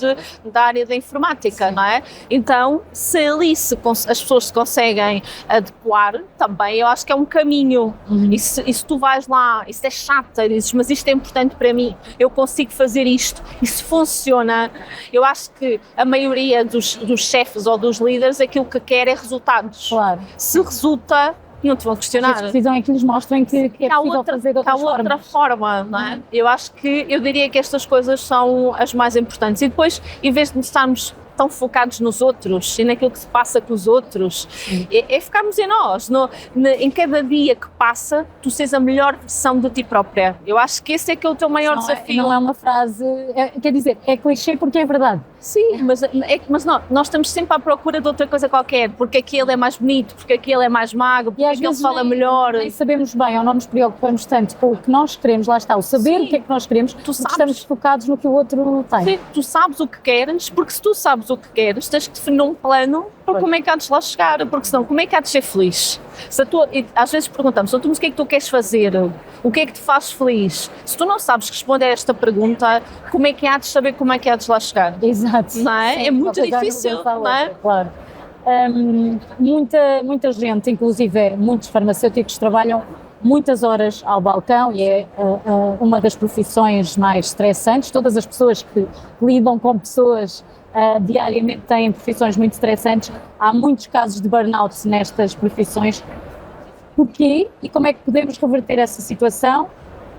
Speaker 2: da área da informática, não é? Então, se ali as pessoas se conseguem adequar, também eu acho que é um caminho. E se tu vais lá, isso é chato, dizes, mas isto é importante para mim, eu consigo fazer isto, e se funciona, eu acho que a maioria dos chefes ou dos líderes aquilo que quer é resultados.
Speaker 1: Claro.
Speaker 2: Se resulta, não te vão questionar.
Speaker 1: As precisão é que lhes mostrem que é possível fazer de
Speaker 2: outra forma, não é? Eu acho que, eu diria que estas coisas são as mais importantes. E depois, em vez de estarmos tão focados nos outros e naquilo que se passa com os outros, é ficarmos em nós. Em cada dia que passa, tu seres a melhor versão de ti própria. Eu acho que esse é que é o teu maior desafio.
Speaker 1: Não é uma frase, quer dizer, é clichê porque é verdade.
Speaker 2: Sim, mas não, nós estamos sempre à procura de outra coisa qualquer, porque aquele é mais bonito, porque aquele é mais magro, porque aquele fala melhor.
Speaker 1: Nem sabemos bem ou não nos preocupamos tanto com o que nós queremos, lá está, o saber o que é que nós queremos, porque estamos focados no que o outro tem.
Speaker 2: Sim, tu sabes o que queres, porque se tu sabes o que queres, tens que definir um plano para como é que há de lá chegar, porque senão como é que há de ser feliz? Às vezes perguntamos, mas o que é que tu queres fazer? O que é que te faz feliz? Se tu não sabes responder a esta pergunta, como é que há de saber como é que há de lá chegar?
Speaker 1: Exato.
Speaker 2: Não é?
Speaker 1: Sim,
Speaker 2: é muito difícil, não é?
Speaker 1: Claro. Muita gente, inclusive muitos farmacêuticos, trabalham muitas horas ao balcão e é uma das profissões mais estressantes. Todas as pessoas que lidam com pessoas diariamente têm profissões muito estressantes. Há muitos casos de burnout nestas profissões. Porquê e como é que podemos reverter essa situação,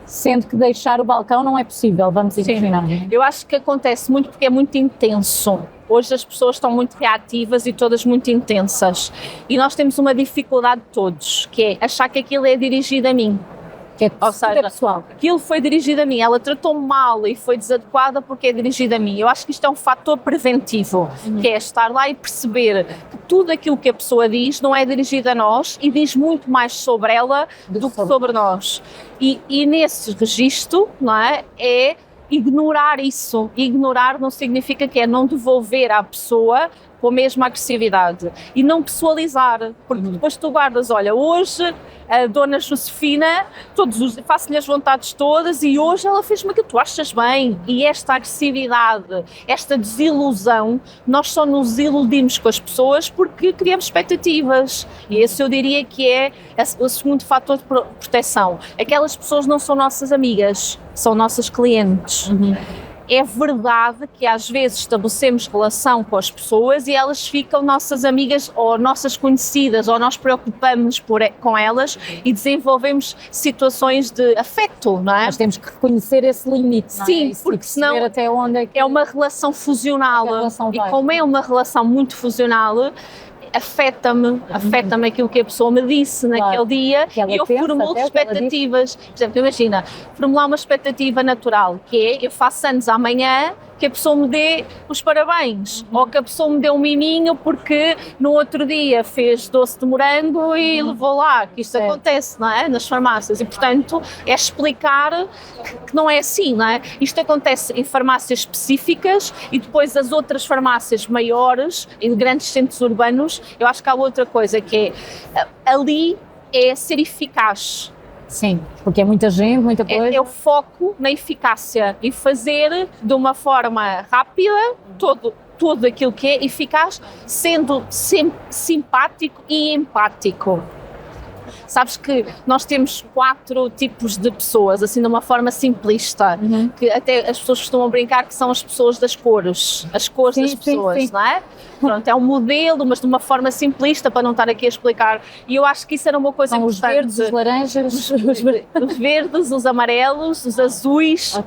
Speaker 1: sendo que deixar o balcão não é possível? Vamos imaginar.
Speaker 2: Eu acho que acontece muito porque é muito intenso. Hoje as pessoas estão muito reativas e todas muito intensas. E nós temos uma dificuldade todos, que é achar que aquilo é dirigido a mim. Ou seja,
Speaker 1: pessoal,
Speaker 2: aquilo foi dirigido a mim, ela tratou-me mal e foi desadequada porque é dirigido a mim. Eu acho que isto é um fator preventivo, que é estar lá e perceber que tudo aquilo que a pessoa diz não é dirigido a nós e diz muito mais sobre ela do que sobre nós. E nesse registro, não é ignorar isso. Ignorar não significa que é não devolver à pessoa com a mesma agressividade e não pessoalizar, porque depois tu guardas, olha, hoje a dona Josefina, faço-lhe as vontades todas e hoje ela fez-me aquilo, tu achas bem? E esta agressividade, esta desilusão, nós só nos iludimos com as pessoas porque criamos expectativas. E esse eu diria que é o segundo fator de proteção. Aquelas pessoas não são nossas amigas, são nossas clientes. É verdade que às vezes estabelecemos relação com as pessoas e elas ficam nossas amigas ou nossas conhecidas, ou nós preocupamos com elas e desenvolvemos situações de afeto, não é?
Speaker 1: Mas temos que reconhecer esse limite, não é?
Speaker 2: Sim,
Speaker 1: Isso,
Speaker 2: porque senão
Speaker 1: até onde é que
Speaker 2: é uma relação fusional.
Speaker 1: relação
Speaker 2: E
Speaker 1: vai.
Speaker 2: como é uma relação muito fusional, afeta-me aquilo que a pessoa me disse naquele dia
Speaker 1: Que ela
Speaker 2: e eu
Speaker 1: pensa
Speaker 2: formulo
Speaker 1: até o que ela
Speaker 2: expectativas. Por exemplo, imagina, formular uma expectativa natural, que é, eu faço anos amanhã, que a pessoa me dê os parabéns, ou que a pessoa me dê um miminho porque no outro dia fez doce de morango e levou lá, que isto acontece, não é? Nas farmácias, e portanto é explicar que não é assim, não é? Isto acontece em farmácias específicas e depois as outras farmácias maiores, em grandes centros urbanos, eu acho que há outra coisa que é, ali é ser eficaz.
Speaker 1: Sim, porque é muita gente, muita coisa.
Speaker 2: É o foco na eficácia e fazer de uma forma rápida tudo aquilo que é eficaz, sendo sempre simpático e empático. Sabes que nós temos 4 tipos de pessoas, assim de uma forma simplista, que até as pessoas costumam brincar que são as pessoas das cores, as cores das pessoas, não é? Pronto, é um modelo, mas de uma forma simplista, para não estar aqui a explicar. E eu acho que isso era uma coisa
Speaker 1: são
Speaker 2: importante.
Speaker 1: Os verdes, os laranjas,
Speaker 2: os verdes, os amarelos, os azuis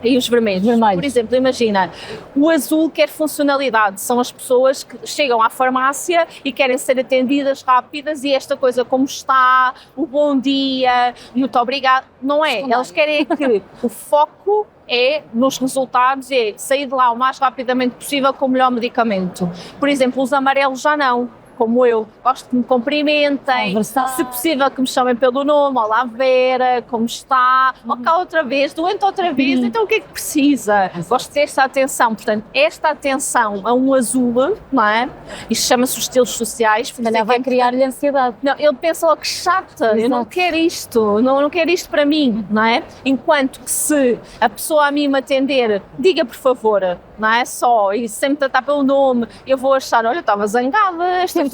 Speaker 2: e os vermelhos. Por exemplo, imagina, o azul quer funcionalidade, são as pessoas que chegam à farmácia e querem ser atendidas rápidas e esta coisa, como está, o bom dia, muito obrigado, não é? Elas querem que o foco é nos resultados, é sair de lá o mais rapidamente possível com o melhor medicamento. Por exemplo, os amarelos já não, como eu, gosto que me cumprimentem, se possível que me chamem pelo nome, olá Vera, como está, ou cá outra vez, doente outra vez, então o que é que precisa? Gosto desta atenção, portanto, esta atenção a um azul, não é? Isto chama-se os estilos sociais.
Speaker 1: Se calhar vai criar-lhe ansiedade.
Speaker 2: Não, ele pensa logo que chata, eu não quero isto, não quero isto para mim, não é? Enquanto que se a pessoa a mim me atender, diga por favor, não é só, e sempre tratar pelo nome, eu vou achar, olha, estava zangada, esta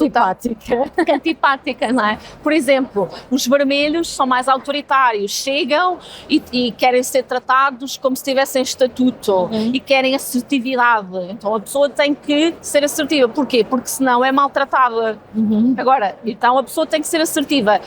Speaker 2: antipática, não é? Por exemplo, os vermelhos são mais autoritários, chegam e querem ser tratados como se tivessem estatuto e querem assertividade. Então a pessoa tem que ser assertiva. Porquê? Porque senão é maltratada. Agora, então a pessoa tem que ser assertiva.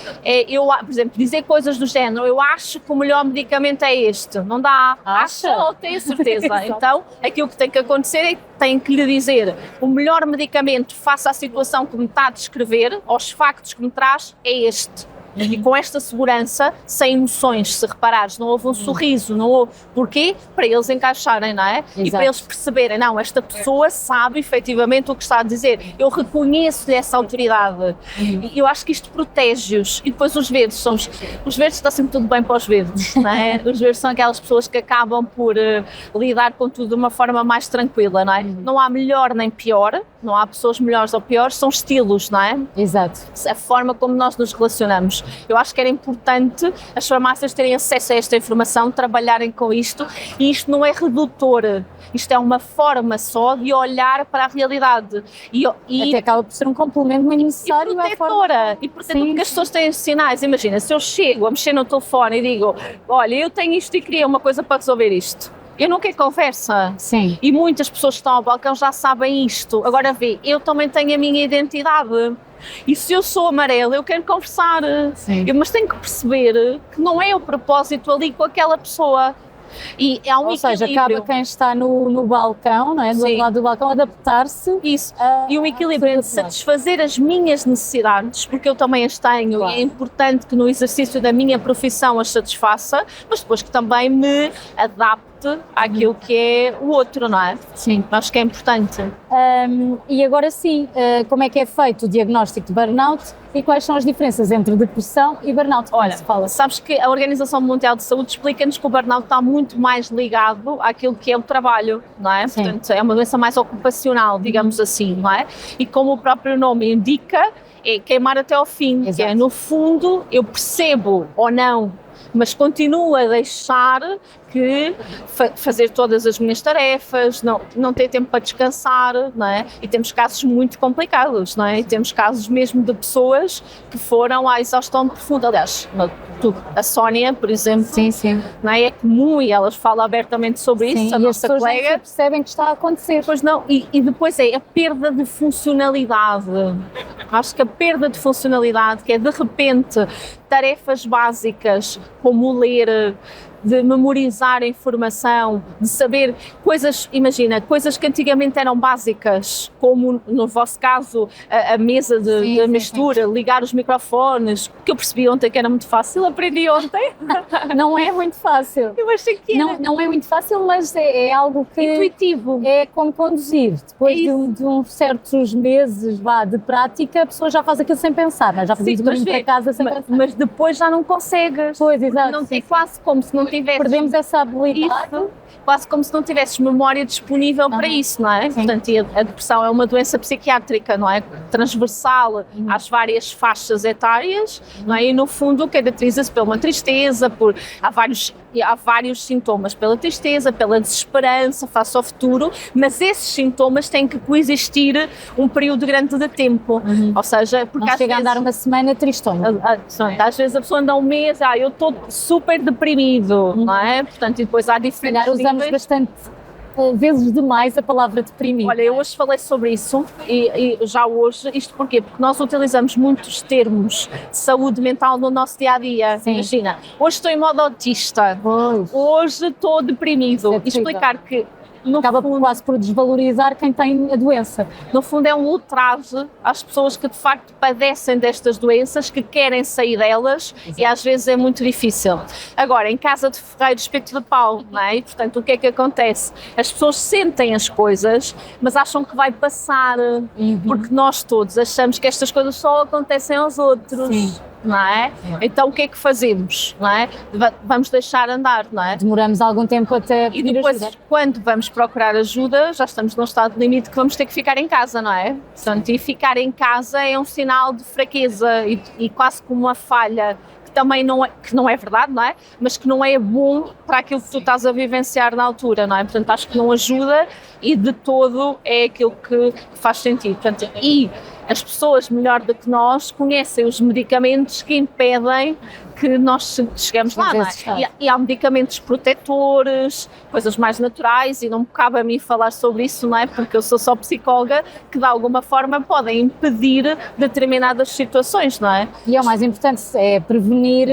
Speaker 2: Por exemplo, dizer coisas do género, eu acho que o melhor medicamento é este. Não dá. Acha ou tem a certeza? Então, aquilo que tem que acontecer é que tem que lhe dizer o melhor medicamento face à situação que me está a descrever, aos factos que me traz, é este. E com esta segurança, sem emoções, se reparares, não houve um sorriso, não houve. Porquê? Para eles encaixarem, não é?
Speaker 1: Exato.
Speaker 2: E para eles perceberem, não, esta pessoa sabe efetivamente o que está a dizer, eu reconheço-lhe essa autoridade. E eu acho que isto protege-os. E depois os verdes, os verdes está sempre tudo bem para os verdes, não é? Os verdes são aquelas pessoas que acabam por lidar com tudo de uma forma mais tranquila, não é? Não há melhor nem pior, não há pessoas melhores ou piores, são estilos, não é?
Speaker 1: Exato.
Speaker 2: A forma como nós nos relacionamos. Eu acho que era importante as farmácias terem acesso a esta informação, trabalharem com isto, e isto não é redutor, isto é uma forma só de olhar para a realidade. E
Speaker 1: até acaba por ser um complemento muito necessário.
Speaker 2: E protetora, porque as pessoas têm sinais. Imagina, se eu chego a mexer no telefone e digo, olha, eu tenho isto e queria uma coisa para resolver isto. Eu não quero conversa.
Speaker 1: Sim.
Speaker 2: E muitas pessoas que estão ao balcão já sabem isto. Agora vê, eu também tenho a minha identidade. E se eu sou amarela, eu quero conversar. Mas tenho que perceber que não é o propósito ali com aquela pessoa. E há um
Speaker 1: Ou seja, cabe quem está no balcão, não é? Do outro lado do balcão, adaptar-se.
Speaker 2: Isso. E um equilíbrio entre satisfazer as minhas necessidades, porque eu também as tenho, e é importante que no exercício da minha profissão as satisfaça, mas depois que também me adapte suporte àquilo que é o outro, não é?
Speaker 1: Sim.
Speaker 2: Acho que é importante.
Speaker 1: E agora sim, como é que é feito o diagnóstico de burnout e quais são as diferenças entre depressão e burnout?
Speaker 2: Olha,
Speaker 1: se fala?
Speaker 2: sabes que a Organização Mundial de Saúde explica-nos que o burnout está muito mais ligado àquilo que é o trabalho, não é?
Speaker 1: Sim.
Speaker 2: Portanto, é uma doença mais ocupacional, digamos assim, não é? E como o próprio nome indica, é queimar até ao fim,
Speaker 1: Exato.
Speaker 2: que é, no fundo, eu percebo ou não, mas continuo a deixar que fazer todas as minhas tarefas, não ter tempo para descansar, não é? E temos casos muito complicados, não é? E temos casos mesmo de pessoas que foram à exaustão profunda. Aliás, a Sónia, por exemplo,
Speaker 1: Sim.
Speaker 2: não é? É comum e elas falam abertamente sobre isso, a nossa
Speaker 1: colega.
Speaker 2: colega.
Speaker 1: Não percebem que está a acontecer.
Speaker 2: Pois não, e depois é a perda de funcionalidade. Acho que a perda de funcionalidade, que é de repente tarefas básicas como ler, de memorizar a informação, de saber coisas, imagina, coisas que antigamente eram básicas, como no vosso caso a mesa de mistura, ligar os microfones, que eu percebi ontem que era muito fácil, aprendi ontem.
Speaker 1: Não é muito fácil.
Speaker 2: Eu achei que era.
Speaker 1: Não é muito fácil, mas é algo que
Speaker 2: intuitivo.
Speaker 1: É como conduzir. Depois de uns certos meses de prática, a pessoa já faz aquilo sem pensar, não é? Já fazia caminho para casa sem pensar.
Speaker 2: Mas depois já não consegues.
Speaker 1: Pois, exato.
Speaker 2: Não, é quase como se não tivesses.
Speaker 1: Perdemos essa habilidade.
Speaker 2: Isso, quase como se não tivesses memória disponível para isso, não é?
Speaker 1: Sim.
Speaker 2: Portanto, a depressão é uma doença psiquiátrica, não é? Transversal às várias faixas etárias, não é? E no fundo caracteriza-se por uma tristeza, há vários sintomas, pela tristeza, pela desesperança face ao futuro, mas esses sintomas têm que coexistir um período grande de tempo, ou seja, porque
Speaker 1: não chega a andar uma semana tristonha.
Speaker 2: Às vezes a pessoa anda um mês, eu estou super deprimido, não é? Portanto, e depois há diferentes
Speaker 1: usamos bastante vezes demais a palavra deprimido.
Speaker 2: Olha, eu hoje falei sobre isso e já hoje, isto porquê? Porque nós utilizamos muitos termos de saúde mental no nosso dia-a-dia. Imagina, hoje estou em modo autista, hoje estou deprimido. E explicar que
Speaker 1: acaba quase por desvalorizar quem tem a doença.
Speaker 2: No fundo é um ultraje às pessoas que de facto padecem destas doenças, que querem sair delas. Exato. E às vezes é muito difícil. Agora, em casa de ferreiro, espeto de pau, não é? E, portanto, o que é que acontece? As pessoas sentem as coisas, mas acham que vai passar, porque nós todos achamos que estas coisas só acontecem aos outros. Sim. Não é? Então o que é que fazemos? Não é? Vamos deixar andar, não é?
Speaker 1: Demoramos algum tempo até pedir
Speaker 2: e depois,
Speaker 1: ajuda.
Speaker 2: Quando vamos procurar ajuda, já estamos num estado de limite que vamos ter que ficar em casa, não é? Portanto, e ficar em casa é um sinal de fraqueza e quase como uma falha, que também não é verdade, não é? Mas que não é bom para aquilo que tu estás a vivenciar na altura, não é? Portanto, acho que não ajuda e de todo é aquilo que faz sentido. Portanto, e as pessoas, melhor do que nós, conhecem os medicamentos que impedem que nós chegamos lá, não é? E há medicamentos protetores, coisas mais naturais, e não me cabe a mim falar sobre isso, não é? Porque eu sou só psicóloga, que de alguma forma podem impedir determinadas situações, não é?
Speaker 1: E é o mais importante, é prevenir,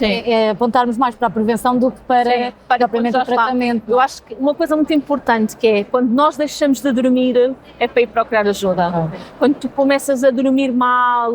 Speaker 1: é apontarmos mais para a prevenção do que para propriamente o tratamento.
Speaker 2: Eu acho que uma coisa muito importante que é, quando nós deixamos de dormir, é para ir procurar ajuda. Quando tu começas a dormir mal,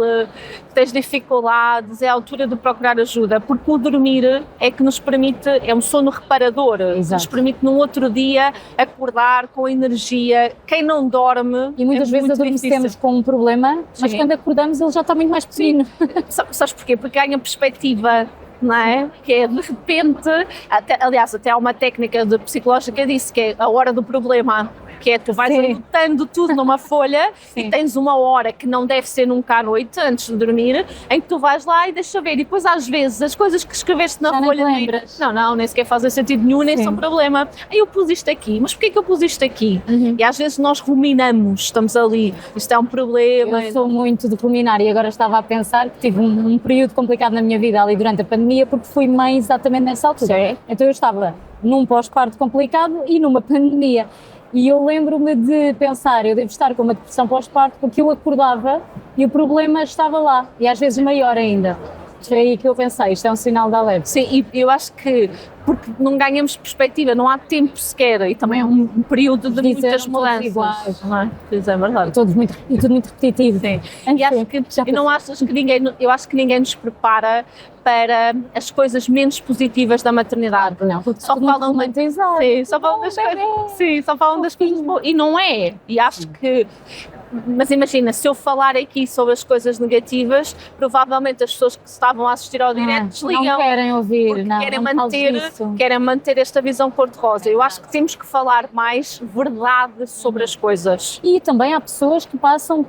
Speaker 2: tens dificuldades, é a altura de procurar ajuda, porque o dormir é que nos permite, é um sono reparador, nos permite num outro dia acordar com energia. Quem não dorme
Speaker 1: e muitas vezes adormecemos com um problema, mas quando acordamos ele já está muito mais pequeno.
Speaker 2: Sabes porquê? Porque ganha perspectiva. Não é? Que é de repente, até há uma técnica psicológica disso, que é a hora do problema, que é tu vais anotando tudo numa folha e tens uma hora que não deve ser nunca à noite, antes de dormir, em que tu vais lá e deixa ver, e depois às vezes as coisas que escreveste na folha nem sequer fazem sentido nenhum, nem são problema. Aí eu pus isto aqui, mas porquê que eu pus isto aqui? E às vezes nós ruminamos, estamos ali, isto é um problema.
Speaker 1: Eu sou muito de ruminar e agora estava a pensar que tive um período complicado na minha vida ali durante a pandemia, porque fui mãe exatamente nessa altura. Então eu estava num pós-parto complicado e numa pandemia. E eu lembro-me de pensar, eu devo estar com uma depressão pós-parto porque eu acordava e o problema estava lá, e às vezes maior ainda. Foi aí que eu pensei, isto é um sinal de alerta.
Speaker 2: Sim, e eu acho que porque não ganhamos perspectiva, não há tempo sequer, e também é um período de muitas mudanças.
Speaker 1: Iguais.
Speaker 2: Não é? Isso é verdade.
Speaker 1: E tudo muito repetitivo.
Speaker 2: Sim. E acho que, eu acho que ninguém nos prepara para as coisas menos positivas da maternidade.
Speaker 1: Não, porque
Speaker 2: Só falam só falam das coisas. Sim, só falam das coisas boas. E não é. E acho que. Mas imagina, se eu falar aqui sobre as coisas negativas, provavelmente as pessoas que estavam a assistir ao direto desligam.
Speaker 1: Não querem ouvir,
Speaker 2: porque
Speaker 1: não,
Speaker 2: querem manter esta visão cor-de-rosa. Eu acho que temos que falar mais verdade sobre as coisas.
Speaker 1: E também há pessoas que passam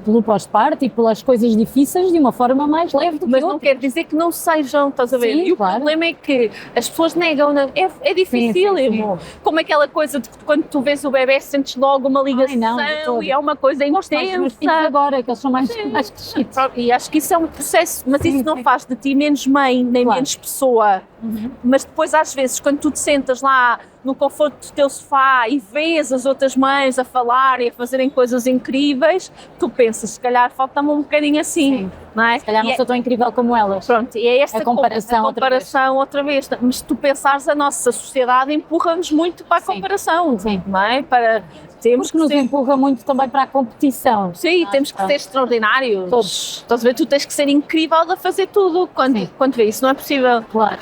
Speaker 1: pelo pós-parto e pelas coisas difíceis de uma forma mais leve do que
Speaker 2: Mas não quer dizer que não sejam, estás a ver?
Speaker 1: Sim,
Speaker 2: e
Speaker 1: claro.
Speaker 2: O problema é que as pessoas negam, é difícil,
Speaker 1: sim.
Speaker 2: Como aquela coisa de que quando tu vês o bebê sentes logo uma ligação e é uma coisa intensa.
Speaker 1: Agora, que eles são mais crescidos.
Speaker 2: E acho que isso é um processo, mas isso não faz de ti menos mãe, nem menos pessoa. Mas depois às vezes quando tu te sentas lá no conforto do teu sofá e vês as outras mães a falarem, a fazerem coisas incríveis, tu pensas, se calhar falta-me um bocadinho assim, não é?
Speaker 1: Se calhar não sou tão incrível como elas.
Speaker 2: Pronto, e é esta
Speaker 1: a comparação
Speaker 2: outra vez. Mas se tu pensares, a nossa sociedade empurra-nos muito para a comparação, não é?
Speaker 1: Porque nos empurra muito também para a competição.
Speaker 2: Sim, temos que ser extraordinários. Todos. Estás a ver? Tu tens que ser incrível a fazer tudo. Quando vê isso, não é possível.
Speaker 1: Claro.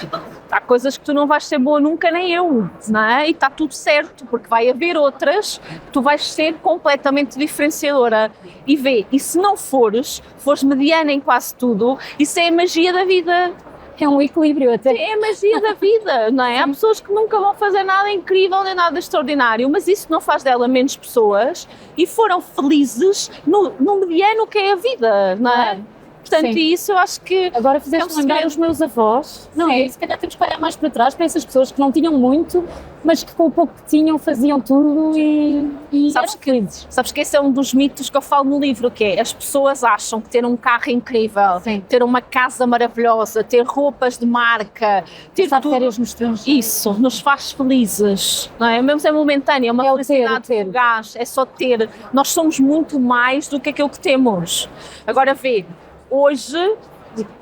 Speaker 2: Há coisas que tu não vais ser boa nunca, nem eu, não é? E está tudo certo, porque vai haver outras que tu vais ser completamente diferenciadora. E se não fores mediana em quase tudo, isso é a magia da vida.
Speaker 1: É um equilíbrio até.
Speaker 2: É a magia da vida, não é? Há pessoas que nunca vão fazer nada incrível nem nada extraordinário, mas isso não faz dela menos pessoas e foram felizes no mediano que é a vida, não é? Portanto, isso eu acho que...
Speaker 1: Agora fizeste lembrar os meus avós, não é? Se calhar temos que olhar mais para trás para essas pessoas que não tinham muito, mas que com o pouco que tinham faziam tudo e
Speaker 2: sabes que esse é um dos mitos que eu falo no livro, que é as pessoas acham que ter um carro incrível, ter uma casa maravilhosa, ter roupas de marca, ter tudo,
Speaker 1: férias no estrangeiro.
Speaker 2: Isso nos faz felizes, não é? Mesmo é momentâneo, é uma felicidade fugaz, é só ter. Nós somos muito mais do que aquilo que temos. Agora vê, hoje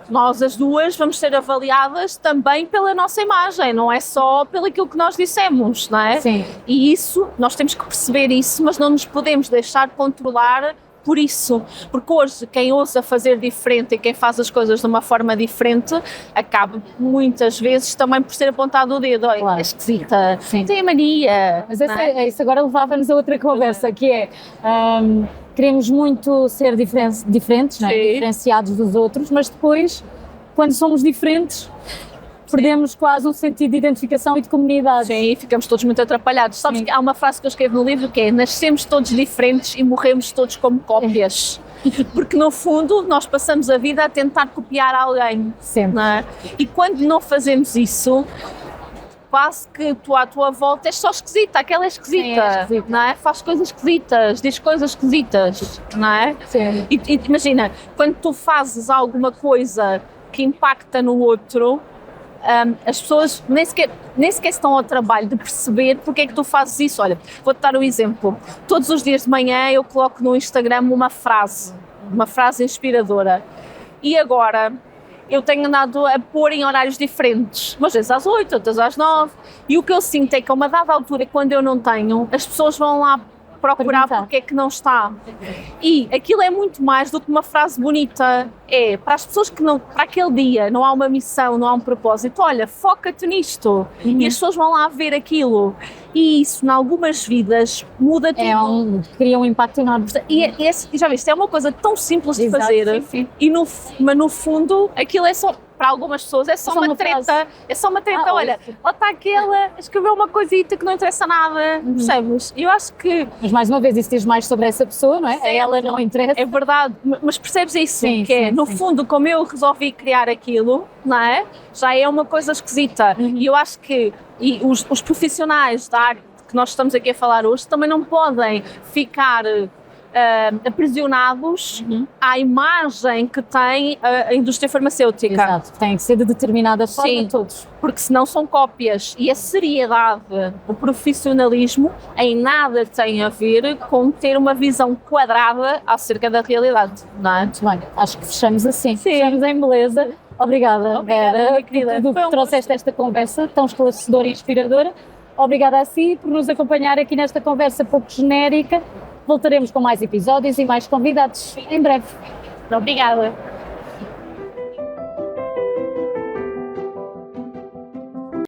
Speaker 2: nós as duas vamos ser avaliadas também pela nossa imagem, não é só pelo aquilo que nós dissemos, não é?
Speaker 1: Sim.
Speaker 2: E isso, nós temos que perceber isso, mas não nos podemos deixar controlar por isso, porque hoje quem ousa fazer diferente e quem faz as coisas de uma forma diferente acaba muitas vezes também por ser apontado o dedo, é esquisita, tem mania.
Speaker 1: Mas isso agora levava-nos a outra conversa, que é... queremos muito ser diferentes, não é? Diferenciados dos outros, mas depois, quando somos diferentes, perdemos quase um sentido de identificação e de comunidade.
Speaker 2: Sim, e ficamos todos muito atrapalhados. Sabes que há uma frase que eu escrevo no livro que é: nascemos todos diferentes e morremos todos como cópias. Porque no fundo nós passamos a vida a tentar copiar alguém.
Speaker 1: Sempre.
Speaker 2: Não é? E quando não fazemos isso, quase que tu à tua volta és só esquisita, aquela é esquisita, não é? Faz coisas esquisitas, diz coisas esquisitas, não é?
Speaker 1: Sim.
Speaker 2: E imagina, quando tu fazes alguma coisa que impacta no outro, as pessoas nem sequer estão ao trabalho de perceber porque é que tu fazes isso. Olha, vou-te dar um exemplo. Todos os dias de manhã eu coloco no Instagram uma frase inspiradora. E agora eu tenho andado a pôr em horários diferentes, umas vezes às 8, outras às 9, e o que eu sinto é que a uma dada altura, quando eu não tenho, as pessoas vão lá procurar porque é que não está. E aquilo é muito mais do que uma frase bonita. É, para as pessoas que não, para aquele dia não há uma missão, não há um propósito, olha, foca-te nisto. E as pessoas vão lá ver aquilo. E isso, em algumas vidas, muda tudo.
Speaker 1: Cria um impacto enorme.
Speaker 2: E já viste, é uma coisa tão simples de fazer. Sim. Mas no fundo, aquilo é só... Para algumas pessoas é só uma treta, olha, lá está aquela, escreveu uma coisita que não interessa nada, percebes? E eu acho que...
Speaker 1: Mas mais uma vez, isso diz mais sobre essa pessoa, não é? A ela não interessa.
Speaker 2: É verdade, mas percebes isso? No fundo, como eu resolvi criar aquilo, não é? Já é uma coisa esquisita. E eu acho que os profissionais da área que nós estamos aqui a falar hoje também não podem ficar aprisionados à imagem que tem a indústria farmacêutica.
Speaker 1: Exato, tem que ser de determinada forma
Speaker 2: Sim.
Speaker 1: todos.
Speaker 2: Porque senão são cópias. E a seriedade, o profissionalismo, em nada tem a ver com ter uma visão quadrada acerca da realidade, não é?
Speaker 1: Muito bem, acho que fechamos assim.
Speaker 2: Sim.
Speaker 1: Fechamos em beleza. Obrigada, Vera,
Speaker 2: minha querida.
Speaker 1: por tudo
Speaker 2: Foi
Speaker 1: que
Speaker 2: um
Speaker 1: trouxeste esta conversa tão esclarecedora e inspiradora. Obrigada a si por nos acompanhar aqui nesta conversa pouco genérica. Voltaremos com mais episódios e mais convidados em breve.
Speaker 2: Obrigada.